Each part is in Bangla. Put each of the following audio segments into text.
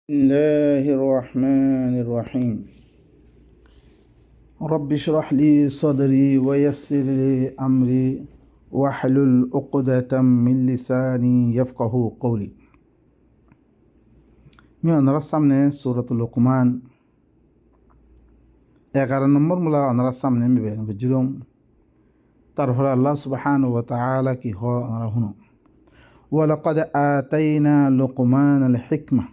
الله الرحمن الرحيم رب اشرح لي صدري ويسر لي أمري واحلل عقدة من لساني يفقه قولي. আপনার সামনে সূরাতুল লুকমান 11 নম্বর মুলা আপনার সামনে আমি বের করছিলাম। তারপর আল্লাহ সুবহানাহু ওয়া তাআলা কি হয় আমরা শুনো। ওয়ালাকাদ আতাইনা লুকমানাল হিকমা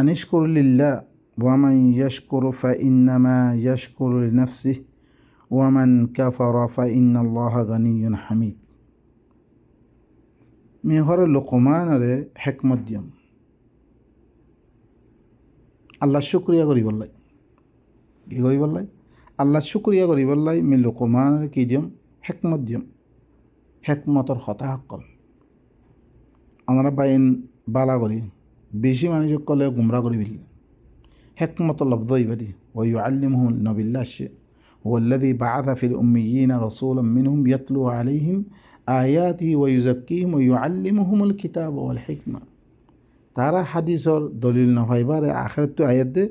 আনিশকুর লিল্লাহ ওয়ামান ইয়াশকুরু ফাইন্নামা ইয়াশকুরু লিনাফসিহি ওয়ামান কাফারা ফাইন্নাল্লাহা গানিয়্যুন হামিদ। মি হরে লুকমানরে হিকমত দিয়ম, আল্লাহ শুকরিয়া করি বললাই, কি করি বললাই, আল্লাহ শুকরিয়া করি বললাই। মি লুকমানরে কি দিয়ম, হিকমত দিয়ম। হিকমতর কথা কল আমরা বাইন বালা করি, বেশি মানুষ কলে গুমরা করি বিল। হিকমত লফজ ইবাদি ওয়া ইউআল্লিমুহু নবিল্লাহ ওয়াল্লাযী বাআসা ফিল উম্মিয়্যিনা রাসূলাম মিনহুম ইয়াতলু আলাইহিম আয়াতিহি ওয়া ইউযাক্কিহিম ওয়া ইউআল্লিমুহুমুল কিতাব ওয়াল হিকমা। তারা হাদিসর দলিল নহয়বারে আখিরাত তো আয়াত দে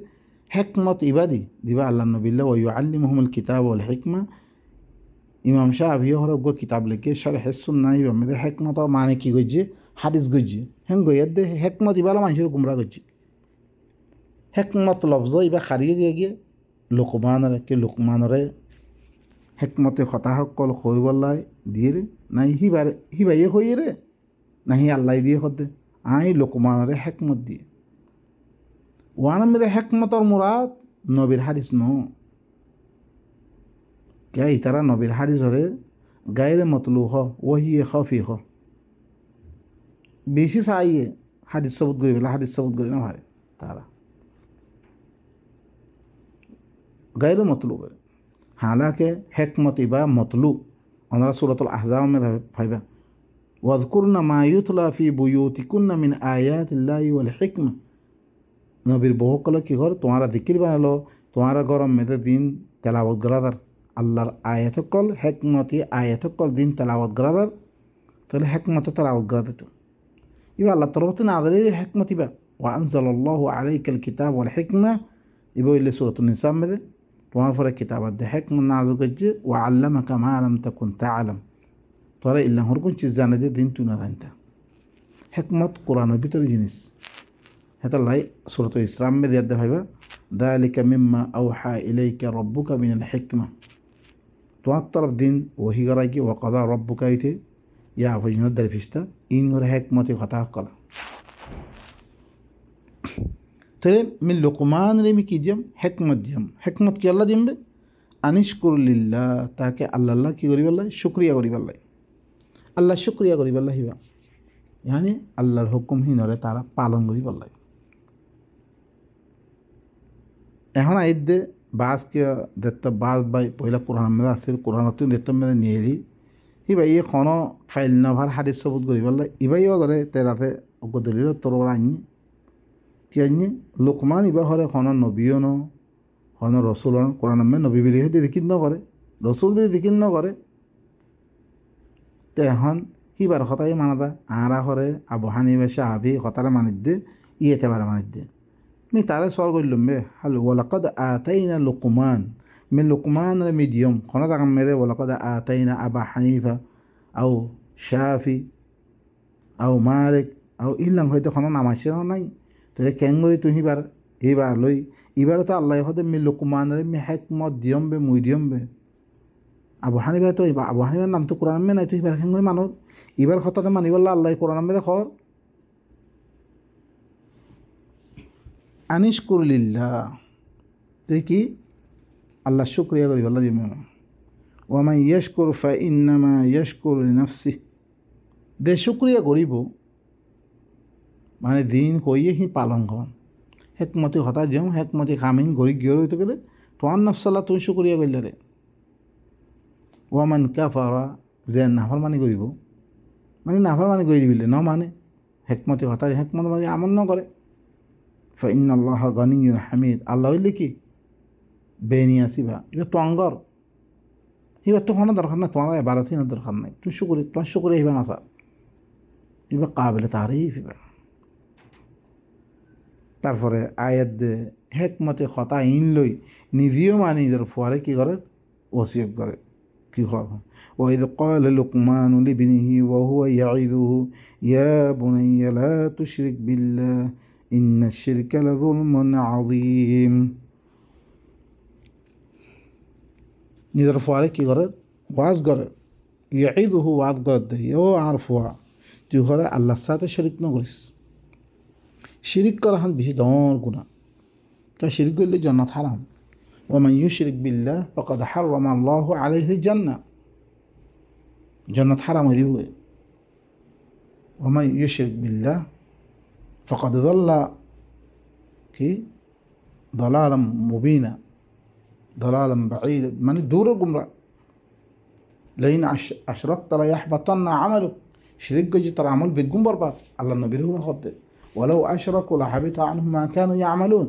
হিকমত ইবাদি দিবা আল্লাহ নবিল্লাহ ওয়া ইউআল্লিমুহুমুল কিতাব ওয়াল হিকমা। ইমাম শাফিঈ হরগ কিতাব লিখে শরহ সুন্নাহ ইবামে হিকমতর মানে কি গইছে, হাদিস গইছে হেন গইয়াত দে হিকমত ইবালা মানুষের গুমরা গইছে। হিকমত লফজ ইবা খারিয়ে দিয়ে গিয়ে লুকমানরে হিকমতে কথা সকল কই বললাই দিয়ে রে নাই হিবাইয়ে কইয়ে রে নাহি আল্লাহ দিয়ে কদে আই লুকমানরে হিকমত দিয়ে। ওয়ান মেরে হিকমতর মুরাদ নবীর হাদিস ন কে তারা নবীর হাদিস হরে গায়রে মতলু হ ওহিয়ে খফি হ বেশি চাইয়ে হাদিস সবুত করি বলে হাদিস সবুত করি না ভাই তারা গায়রে মতলু করে। হালাকে হিকমত ইবা মতলু ওনারা সূরাতুল আহজাব মে ভাইবা ওয়াযকুরনা মা ইউতলা ফি বুয়ুতিকুন্না মিন আয়াতিল্লাহি ওয়াল হিকমা। নবীর বহুকল কি ঘর তোমারা জিকির বানালো, তোমারা গরম মেদে দিন তেলাওয়াত গরাদার আল্লাহর আয়াতকল হিকমতি আয়াতকল দিন তেলাওয়াত গরাদার। তাহলে হিকমত তেলাওয়াত গরাদার তো ইবা আল্লাহ তরফতে না আদালি হিকমত ইবা ওয়া আনজালাল্লাহু আলাইকাল কিতাব ওয়াল হিকমা ইবা ইল্লা সূরাতুন নিসা মেদে তোমার পরে কিতাবাত দে হিকমত নাযিল করছে ওয়া আল্লামাকা মা লাম তাকুন তা'লাম। তোরা ইল্লা হরকুন চিজ জানে যে দিন তুই না জানতা। হিকমত কোরআনের ভিতরে জিনিস হেতা লাই সূরাতুল ইসরা মেদে ইয়াদ ভাইবা যালিকা মিম্মা আওহা ইলাইকা রাব্বুকা মিনাল হিকমা। তোমার তরফ দিন ওহি গরাই কি ওয়া কাদা রাব্বুকা ইতে ইয়া আফজিনত দারফিস্তা ইন গরে হিকমতে কথা কলা। তাহলে মি লুকমান রে মি কি দিয়ম, হিকমত দিয়ম। হিকমত কি আল্লাহ দিমবে আনিশকুর লিল্লাহ, তাকে আল্লাহ কি করি বললাই, শুকরিয়া করি বললাই। আল্লাহ শুকরিয়া করি বললাই হিবা ইয়ানি আল্লাহর হুকুম হিনরে তারা পালন করি বললাই। এখন আইদ দে বাস কে দেখতে বাস বাই পয়লা কোরআন মেদে আসছিল কোরআনত দেখতে মেদে নিয়ে দি হিবা ইয়ে কোনো ফাইল নভার হাদিস সবুত করি বললাই ইবাইও করে তেরাতে দলিল তোর আনি কি আনি লুকমান ইবা হরে কোনো নবীও ন কোনো রসুল ন কোরআন মে নবী বিলি হইতে দিকিন ন করে রসুল বিলি দিকিন ন করে। তে এখন হিবার কথাই মানাদা আরা হরে আবু হানিফা শাফি কথারে মানিত দে ইয়েতে বারে মানিত দে। মি তারে সওয়াল করলাম বে হাল ওয়ালাকাদ আতাইনা লুকমান মি লুকমান রে মিডিয়াম কোনা দাগাম মেদে ওয়ালাকাদ আতাইনা আবু হানিফা আও শাফি আও মালিক আও ইল্লাং হয়তো কোনো নাম আছে নাই। তাহলে কেঙ্গরি তুই হিবার এইবার লই এবারে তো আল্লাহ হতে মি লুকমান রে মি হিকমত দিয়ম বে মুই দিয়ম বে। আবু হানিফা তো আবু হানিফার নাম তো কোরআন মে নাই, তুই এবার কেঙ্গরি মানো এবার কথাতে মানি বললা আল্লাহ কোরআন মে দেখর আনিশকুর লিল্লাহ তুই কি আল্লাহ শুকরিয়া করি বললা দিম। ওয়ামান ইয়াশকুর ফাইন্নামা ইয়াশকুরু লিনাফসিহি দে শুকরিয়া করিব মানে দিন কইয়ে হি পালন কর হিকমতি হতা দিম হিকমতি কামিন গড়ি গিয়ে হইতে গেলে তোমার নফসাল্লাহ তুমি শুকরিয়া করলে রে। ওয়ামান কাফারা যে নাফরমানি করিব মানে নাফরমানি করি দিবিলে ন মানে হিকমতি হতা হিকমত মানে আমল ন করে ফাইন্নাল্লাহা গানিয়্যুন হামিদ। আল্লাহ হইলে কি বেনি আসিবা এবার টঙ্গর এবার তো কোনো দরকার নাই, তোমার এবারত দরকার নাই, তুই শুকরি তোমার শুকরিয়া হিবা নাসা এবার কাবিলে তারিফ এবার তারপরে আয়াত দে হেকমতে কথা ইন লই নিজেও মানি নিজের ফুয়ারে কি করে ওসিয়ত করে কি হবে وإذ قال لقمان لابنه وهو يعظه يا بني لا تشرك بالله إن الشرك لظلم عظيم নিজের ফুয়ারে কি করে ওয়াজ করে ইয়াইদুহু ওয়াজ করে দেয় ও আর ফুয়া তুই ঘরে আল্লাহর সাথে শরিক ন করিস শিরিক করা হান বেশি দর গুণা তা শিরিক করলে জান্নাত হারাম ওমান ইউশরিক বিল্লাহ ফাকাদ হারামা আল্লাহু আলাইহি জান্নাহ জান্নাত হারাম হয়ে দিবে ওমান ইউশরিক বিল্লাহ ফাকাদ যাল্লা কি দালালাম মুবিনা দালালাম বাঈদ মানে দূর গুমরা লাইন আশরাকতা লা ইয়াহবাতান্না আমালুক শিরিক করছে তার আমল বেগুম বরবাদ আল্লাহ নবীর হুকুম হতে ওয়ালাউ আশরাকু লাহাবিতা আনহুম মা কানু ইয়ামালুন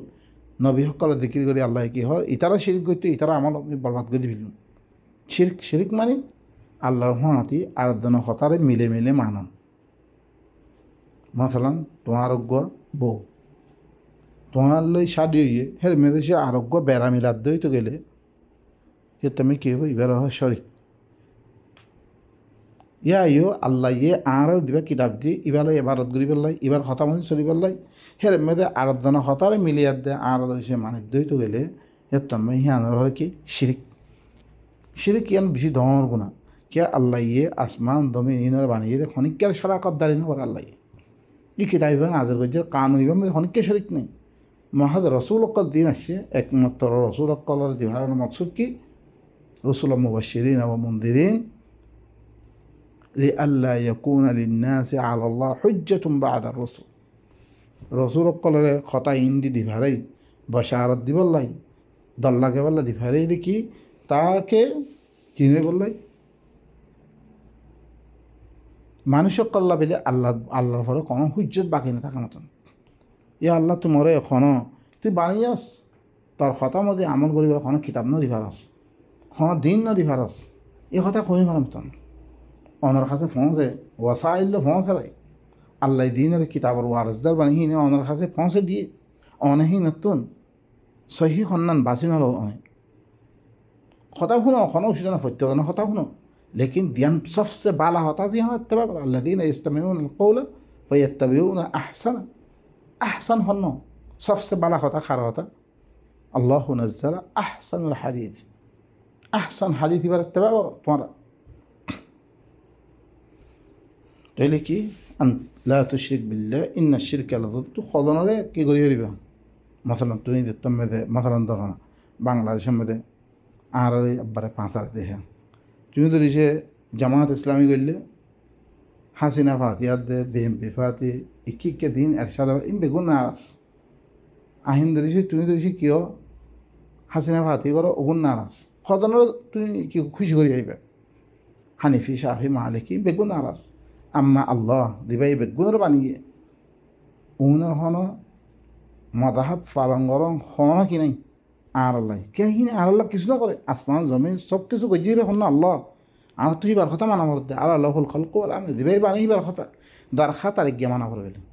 নবী সকল জিকির করে আল্লাহ কি হয় ইতারা শিরিক করতে ইতারা আমল বরবাদ করে দিল শিরিক মানে আল্লাহর হাতি আরাধনা হতারে মিলে মিলে মানন মাসালান তোমার আরোগ্য বউ তোমার লই শাদি হইয়ে হের মেয়েদের সে আরোগ্য বেড়া মিলাদ দই তো গেলে সে তুমি কি হবো ইবার হয় শরিক ইয়ো আল্লাহ ইয়ে আর দিবা কিতাব দিয়ে ইবার এবারত করি পেলাই এবার হতা মানে চলি পেলাই হের মেয়েদের আরাধনা হতারে মিলিয়ার দে আর সে মানিক দই তো গেলে হের তুমি হিয়ানোর হয় কি শিরিক শিরিক ইয়ান বেশি ধর গুণা কে আল্লাহ ইয়ে আসমান দমি ইনার বানিয়ে দে খনিকের সারা কদ্দারি না করে আল্লাহ ই কিতাব ইবান আজর গজ্জের কানুন ইবান খনিকের শরিক নেই মহাদ রসুল অক্কল দিন আসছে একমাত্র রসুল অক্কলের দিহার মকসুদ কি রসুল মুবাশশিরিন ওয়া মুনদিরিন লিআল্লা ইয়াকুনা লিন্নাসি আলা আল্লাহ হুজ্জাতুন বা'দা রসুল রসুল অক্কলের কথা ইন্দি দিভারাই বশারত দিবল্লাই দল্লাকে বললা দিভারাই কি তাকে চিনে বললাই মানুষ অক্কল্লা পেলে আল্লাহর পরে কোনো হুজ্জত বাকি না থাকার মতন ইয়া আল্লাহ তোমারে এখনো তুই বানিয়াস তোর কথা মধ্যে আমল করিবার কোনো কিতাব ন দিভারস কোনো দিন ন দিভারস এই কথা কই ভালো মতন অনর কাছে পৌঁছে ওয়াসাইল পৌঁছে রাই আল্লাহ দিনের কিতাবর ওয়ারসদার বানিয়ে অনর কাছে পৌঁছে দিয়ে অনেহি নতুন সহি সন্ধান বাঁচি নল অনেক কথা শুনো কোনো উচিত না সত্যজনের কথা শুনো লেকিন ধ্যান সবচেয়ে বালা হতা দিয়ে ইত্তেবা করা আল্লাযীনা ইস্তামিউনা আল কওলা ফায়াত্তাবিউনা আহসানা আহসান হন সবচেয়ে বালা হতা খারা হতা আল্লাহু নাজ্জালা আহসানুল হাদিস আহসান হাদিস এবার ইত্তেবা করো তোমরা তাইলে কি লা তুশরিক বিল্লাহ ইন্না শিরকা লাযুলম তো খদনরে কি করি হইবা মাসালান তুই দিতাম মেদে মাসালান ধরো না বাংলাদেশের মধ্যে আর আব্বারে পাঁচার দেশে তুমি তো দিছে জামাত ইসলামী করলে হাসিনা ফাতিয়াত দে বিএমপি ফাতি ইকে দিন এরশাদ ইম বেগুন নারাজ আহিন ধরিছি তুমি ধরিছি কিয় হাসিনা ফাতি করো ওগুন নারাজ খদনের তুমি কি খুশি করি আইবা হানিফি শাহি মালিকি বেগুন নারাজ আম্মা আল্লাহ দিবাই বেগুনের বানিয়ে উনার হন মদাহাব পালন করন হন কি নাই আর আল্লাহ কে হিনে আর আল্লাহ কিছু না করে আসমান জমি সব কিছু গজিয়ে হন না আল্লাহ আর তো হিবার কথা মানা করতে আর আল্লাহ হল খলক আমি দিবাই বানি হিবার কথা দারখা তারিখ গিয়ে মানা করে গেলেন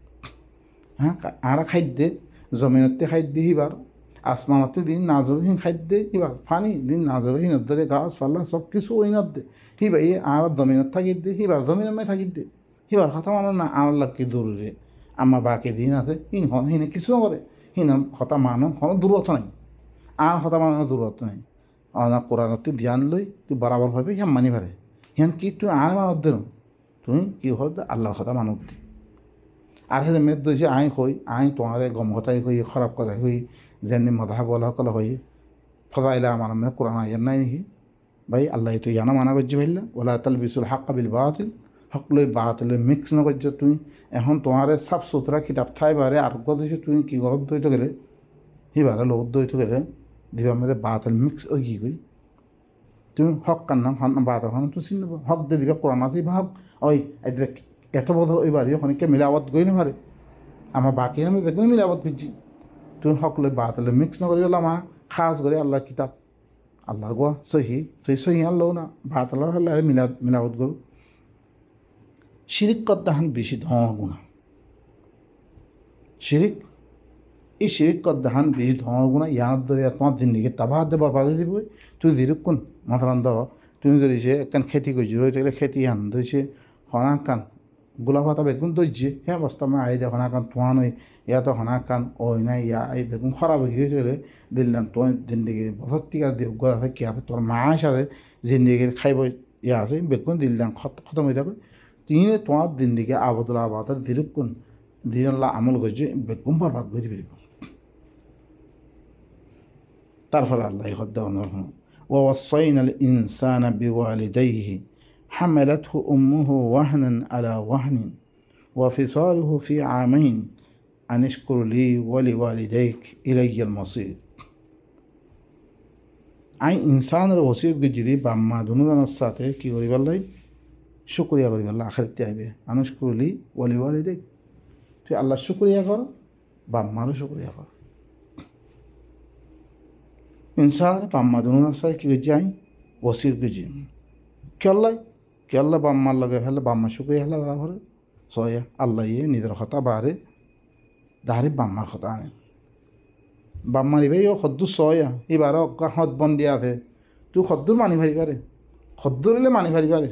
হ্যাঁ আর খাদ্যে জমিনতে খাদ্য হিবার আসমানতে দিন নাজরহীন খাদ্য হিবার ফানি দিন নাজরহীন ধরে গাছ পাল্লা সব কিছু ওই নদে হিবা এই আর জমিনত থাকি দে হিবার জমিনমে থাকি দে হিবার কথা মানো না আর আল্লাহ কি জরুরি আমার বাকি দিন আছে হিন হন হিনে কিছু করে হিন কথা মানো কোনো দূরত্ব নাই আর কথা মানানোর জরুরত নাই না কোরআনতে ধ্যান লই তুই বরাবর ভাবে হ্যাঁ মানি পারে হ্যাঁ কি তুই আর মানত দেন তুই কি হল আল্লাহর কথা মানব দি আর সেটা মেদ দিয়েছে আই হই আই তোমার গম কথাই হই খারাপ কথাই হই যেমনি মধা বলা সকল হই ফজাইলা আমার মে কোরআন আয়ার নাই নাকি ভাই আল্লাহ তুই জানা মানা করছি ভাইলা ওলা তালবিসুল হাক্কা বিল বাতিল হক লই বাতিল মিক্স না করছ তুই এখন তোমার সাফ সুতরা কিতাব থাই বারে আর দিয়েছে তুই কি গরম দইতে গেলে সিবারে লগত দইতে গেলে দিবার মধ্যে বাতিল মিক্স ওই কি কই তুমি হক কান্না বাতিল খান তুই চিনি হক দিয়ে দিবা কোরআন আছে বা হক ওই এত বছর ওই বাড়ি ওখানে মিলাবত গই না পারে আমার বাকি আমি বেতন মিলাবত করছি তুই হক লই বাতিল মিক্স না করি বলে আমার খাস করে আল্লাহ কিতাব আল্লাহর গোয়া সহি সহি আল্লাহ না বাতিলার হলে মিলাবত করো শিরিক করতে হান বেশি ধর গুণা শিরিক এই শিরিক কর দেখান বেশি ধর গুণা ইয়ার ধরে তোমার জিন্দিগি তাবাহ দিয়ে বরবাদ হয়ে দিব তুই যেরকম মাথান ধর তুমি ধরেছে একখান খেতি করছি রয়ে থাকলে খেতি হান ধরেছে হনা কান গোলা পাতা বেগুন ধরছে হ্যাঁ বস্তা মা আই দে হনা কান তোমার নই ইয়া তো হনা কান ওই না ইয়া এই বেগুন খারাপ হয়ে গিয়ে চলে দিলাম তোমার জিন্দিগি বছর টিকা দিয়ে গোলা আছে কি আছে তোর মা সাথে জিন্দিগির খাইব ইয়া আছে বেগুন দিলাম খতম হয়ে থাকে তিনি তোমার জিন্দিগি আবদুল আবাদ যেরকম দিন আল্লাহ আমল করছে বেগুন বরবাদ করে ফেলব তারপরে আল্লাহ হদ্দা ووصينا الإنسان بوالديه حملته أمه وهنا على وهن وفصاله في عامين أن اشكر لي ولوالديك إلي المصير আই ইনসানের ওসিয়ত গিরি বাম্মা দুনুদানের সাথে কি করি বললাই শুকরিয়া করি বললা আখেরাতে আইবে আনুশ করলি ওয়ালিদেক তুই আল্লাহ শুকরিয়া কর বাম্মারও শুকরিয়া কর ইনসান বাম্মা দুনুদানের সাথে কি করছি আই ওসিয়ত গিরি কেল্লাই বাম্মার লগে হলে বাম্মা শুকরিয়া হলে ওরা ঘরে সয়া আল্লাহ ইয়ে নিজের কথা বাহারে দাহারে বাম্মার কথা আনে বাম্মার এবার ও খদ্দুর সয়া এবার হদ বন্দি আছে তুই খদ্দুর মানি ভারি পারে খদ্দুর হলে মানি ভারি পারে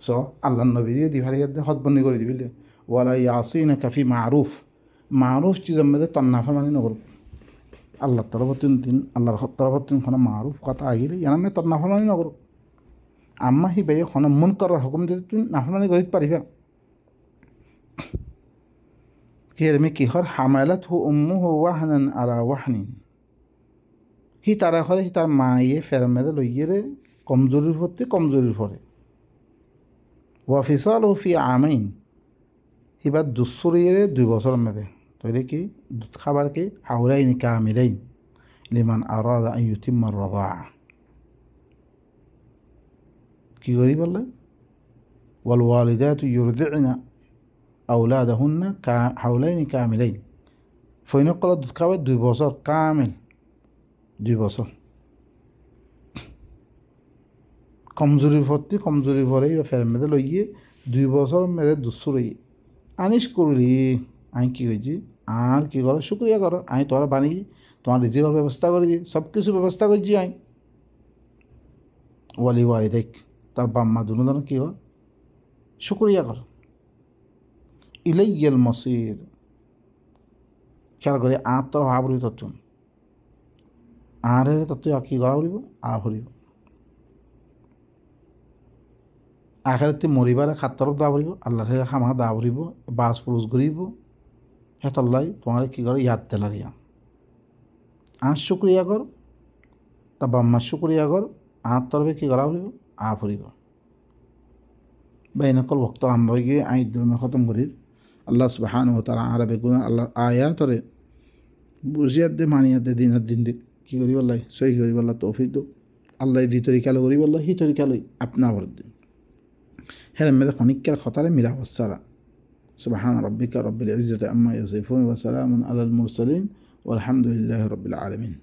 স আল্লাহ নবীরে দি ভারি হদ বন্দি করে দিবিলে ওয়ালা ইয়াসিনা কাফি মারুফ চিজের মধ্যে তন্নাফা মানি নগর আল্লাহ তরফতিন দিন আল্লাহর তরফতিন খানা মারুফ কথা আগিলে ইয়ানামে তন্নাফা মানি নগর আম্মা হি ভাই খানা মন করার হুকুম যদি তুই নাফরমানি করিত পারিবা কেরমে কি হর হামালাত হু উম্মুহু ওয়াহনান আলা ওয়াহনিন হি তারা করে হি তার মায়ে ফেরমেদে লইয়ে কমজোরির পড়তে কমজোরির পড়ে ওয়াফিসাল ও ফি আমাইন এবার দুঃসরিয়ে 2 বছর মেদে তৈরি কি দুধ খাবার কি হাওলাইনি কামিলাইন লিমান আরাদা আন ইউতিম্মা রাযা কি করি বললে ওয়াল ওয়ালিদাতু ইউরদি'না আওলাদাহুন্না হাওলাইনি কামিলাইন ফৈনকলা দুধ খাবার 2 বছর কামিল 2 বছর কমজোরি ভর্তি কমজোরি ভরে বা ফের মেদে লইয়ে 2 বছর মেদে দুঃসুরি আনিস করলি আমি কী হয়েছি আর কী করো শুক্রিয়া করো আমি তোমার বানিয়ে তোমার রিজিকের ব্যবস্থা করেছি সব কিছু ব্যবস্থা করছি আমি ওয়ালি দেখ তার বাম্মা দুনো কী হয় শুক্রিয়া কর ইলাইয়াল মসির খেয়াল করে আর তোর হা বলিব তত্ত্ব আর তত্ত্ব কী করা বলিব আ ভরিব আখেরাতে মরিবারে খাতরক দা ভরিব আল্লাহরে খামা দা ভরিব বাস পুরুষ গরিব হেতল্লাই তোমার কী করে ইয়াদ তেলারিয়া আর শুক্রিয়া কর তা বাম্মা শুক্রিয়া কর আর তরফে কী করা ভরিব আ ভরিব বাইনকল ভক্ত আরম্ভ হয়ে গিয়ে আই দুর্মে খতম করি আল্লাহ সুবহানাহু ওয়া তাআলা আরবে গুণ আল্লাহর আয়াতরে বুঝিয়াত দে মানিয়াত দে দিন দিন কী করি বললাই সহি করি বললা তৌফিক দো আল্লাহ দি তরিকা করি বললা হি তরিকা লই আপনা ভর দিন হ্যাঁ মেয়েদের খনিকের খতারে মিলা সারা সুবহান রাব্বিকা রব্বিল ইজ্জাতি আম্মা ইয়াসিফুন ওয়া সালামুন আলাল মুরসালিন ওয়ালহামদুলিল্লাহি রাব্বিল আলামিন।